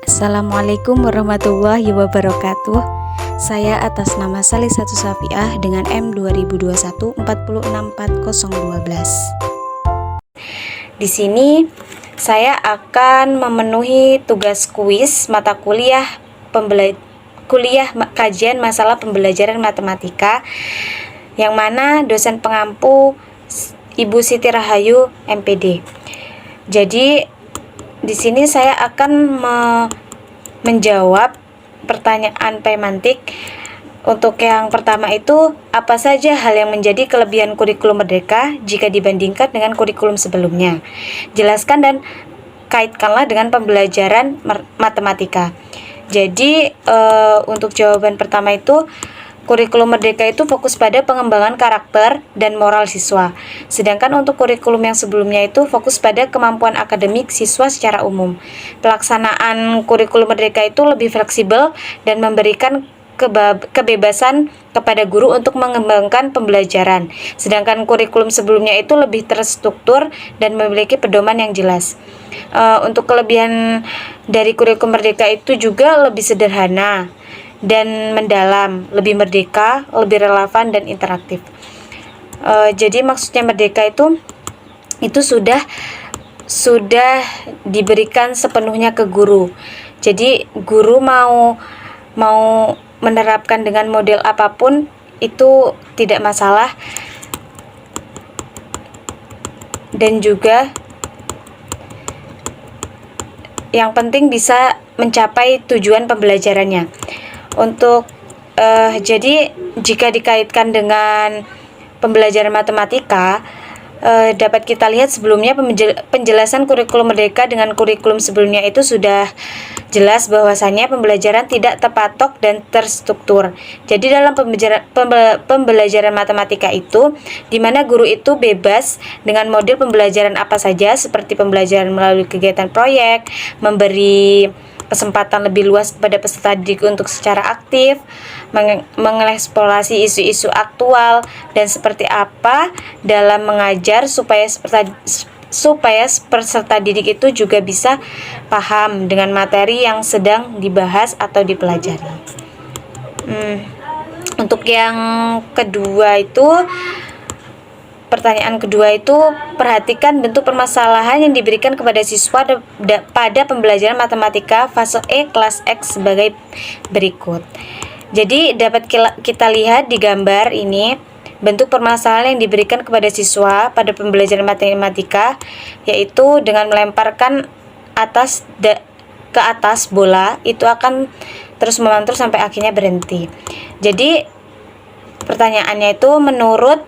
Assalamualaikum warahmatullahi wabarakatuh. Saya atas nama Salisatu Safiah dengan M 2021 4644012. Di sini saya akan memenuhi tugas kuis mata kuliah kajian masalah pembelajaran matematika yang mana dosen pengampu Ibu Siti Rahayu MPD. Jadi di sini saya akan menjawab pertanyaan pemantik. Untuk yang pertama itu, apa saja hal yang menjadi kelebihan kurikulum Merdeka jika dibandingkan dengan kurikulum sebelumnya? Jelaskan dan kaitkanlah dengan pembelajaran matematika. Jadi untuk jawaban pertama itu, kurikulum Merdeka itu fokus pada pengembangan karakter dan moral siswa. Sedangkan untuk kurikulum yang sebelumnya itu fokus pada kemampuan akademik siswa secara umum. Pelaksanaan kurikulum Merdeka itu lebih fleksibel dan memberikan kebebasan kepada guru untuk mengembangkan pembelajaran. Sedangkan kurikulum sebelumnya itu lebih terstruktur dan memiliki pedoman yang jelas. Untuk kelebihan dari kurikulum Merdeka itu juga lebih sederhana dan mendalam, lebih merdeka, lebih relevan dan interaktif. Jadi maksudnya merdeka itu sudah diberikan sepenuhnya ke guru. Jadi guru mau menerapkan dengan model apapun itu tidak masalah, dan juga yang penting bisa mencapai tujuan pembelajarannya. Jadi jika dikaitkan dengan pembelajaran matematika, dapat kita lihat sebelumnya penjelasan kurikulum Merdeka dengan kurikulum sebelumnya itu sudah jelas bahwasannya pembelajaran tidak terpatok dan terstruktur. Jadi dalam pembelajaran matematika itu, di mana guru itu bebas dengan model pembelajaran apa saja, seperti pembelajaran melalui kegiatan proyek, memberi kesempatan lebih luas kepada peserta didik untuk secara aktif mengeksplorasi isu-isu aktual, dan seperti apa dalam mengajar supaya peserta didik itu juga bisa paham dengan materi yang sedang dibahas atau dipelajari. Untuk yang kedua itu, pertanyaan kedua itu, perhatikan bentuk permasalahan yang diberikan kepada siswa pada pembelajaran matematika fase E kelas X sebagai berikut. Jadi dapat kita lihat di gambar ini bentuk permasalahan yang diberikan kepada siswa pada pembelajaran matematika, yaitu dengan melemparkan ke atas bola itu akan terus memantul sampai akhirnya berhenti. Jadi pertanyaannya itu, menurut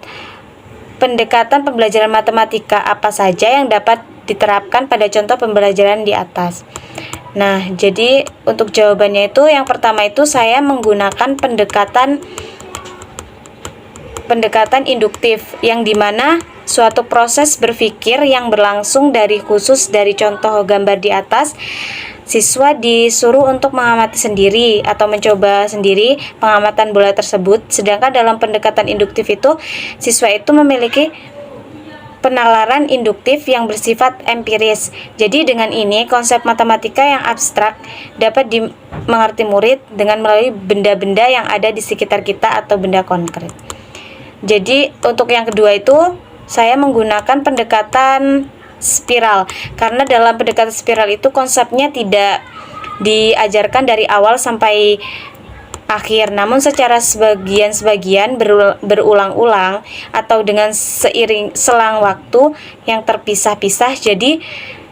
pendekatan pembelajaran matematika apa saja yang dapat diterapkan pada contoh pembelajaran di atas? Nah, jadi untuk jawabannya itu, yang pertama itu saya menggunakan pendekatan induktif, yang dimana suatu proses berpikir yang berlangsung dari contoh gambar di atas. Siswa disuruh untuk mengamati sendiri atau mencoba sendiri pengamatan bola tersebut. Sedangkan dalam pendekatan induktif itu, siswa itu memiliki penalaran induktif yang bersifat empiris. Jadi dengan ini, konsep matematika yang abstrak dapat dimengerti murid dengan melalui benda-benda yang ada di sekitar kita atau benda konkret. Jadi untuk yang kedua itu, saya menggunakan pendekatan spiral, karena dalam pendekatan spiral itu konsepnya tidak diajarkan dari awal sampai akhir, namun secara sebagian berulang-ulang atau dengan selang waktu yang terpisah-pisah. Jadi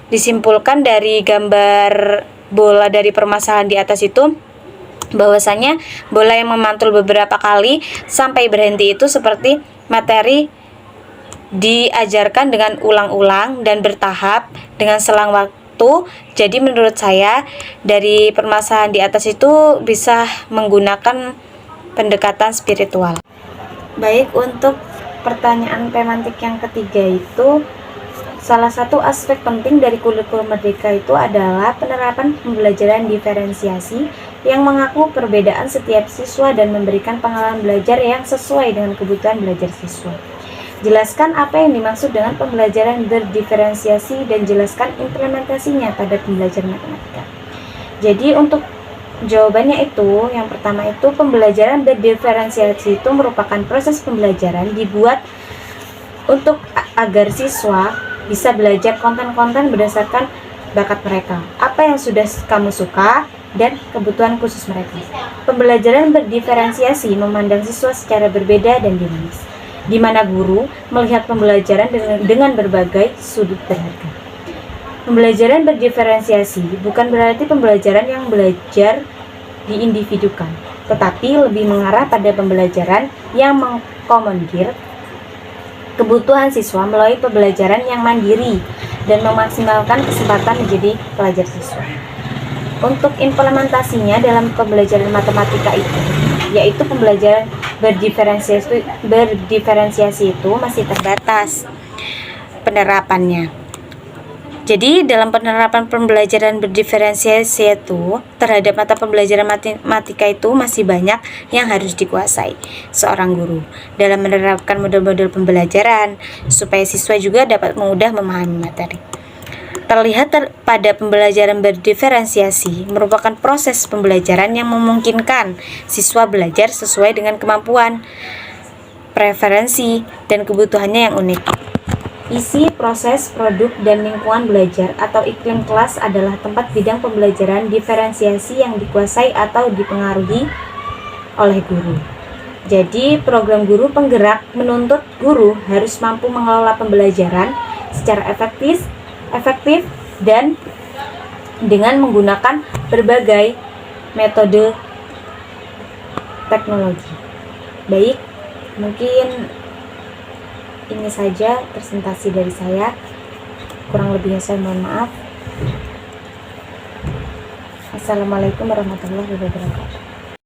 disimpulkan dari gambar bola dari permasalahan di atas itu, bahwasanya bola yang memantul beberapa kali sampai berhenti itu seperti materi diajarkan dengan ulang-ulang dan bertahap dengan selang waktu. Jadi menurut saya dari permasalahan di atas itu bisa menggunakan pendekatan spiritual. Baik, untuk pertanyaan pemantik yang ketiga itu, salah satu aspek penting dari kurikulum Merdeka itu adalah penerapan pembelajaran diferensiasi yang mengaku perbedaan setiap siswa dan memberikan pengalaman belajar yang sesuai dengan kebutuhan belajar siswa. Jelaskan apa yang dimaksud dengan pembelajaran berdiferensiasi dan jelaskan implementasinya pada pembelajaran matematika. Jadi untuk jawabannya itu, yang pertama itu pembelajaran berdiferensiasi itu merupakan proses pembelajaran dibuat untuk agar siswa bisa belajar konten-konten berdasarkan bakat mereka, apa yang sudah kamu suka, dan kebutuhan khusus mereka. Pembelajaran berdiferensiasi memandang siswa secara berbeda dan dinamis, di mana guru melihat pembelajaran dengan berbagai sudut berharga. Pembelajaran berdiferensiasi bukan berarti pembelajaran yang belajar diindividukan, tetapi lebih mengarah pada pembelajaran yang mengakomodir kebutuhan siswa melalui pembelajaran yang mandiri dan memaksimalkan kesempatan menjadi pelajar siswa. Untuk implementasinya dalam pembelajaran matematika itu, yaitu pembelajaran berdiferensiasi itu masih terbatas penerapannya. Jadi dalam penerapan pembelajaran berdiferensiasi itu terhadap mata pembelajaran matematika itu masih banyak yang harus dikuasai seorang guru dalam menerapkan model-model pembelajaran supaya siswa juga dapat mudah memahami materi. Terlihat pada pembelajaran berdiferensiasi merupakan proses pembelajaran yang memungkinkan siswa belajar sesuai dengan kemampuan, preferensi, dan kebutuhannya yang unik. Isi, proses, produk, dan lingkungan belajar atau iklim kelas adalah tempat bidang pembelajaran diferensiasi yang dikuasai atau dipengaruhi oleh guru. Jadi, program guru penggerak menuntut guru harus mampu mengelola pembelajaran secara efektif dan dengan menggunakan berbagai metode teknologi. Baik, mungkin ini saja presentasi dari saya. Kurang lebihnya saya mohon maaf. Assalamualaikum warahmatullahi wabarakatuh.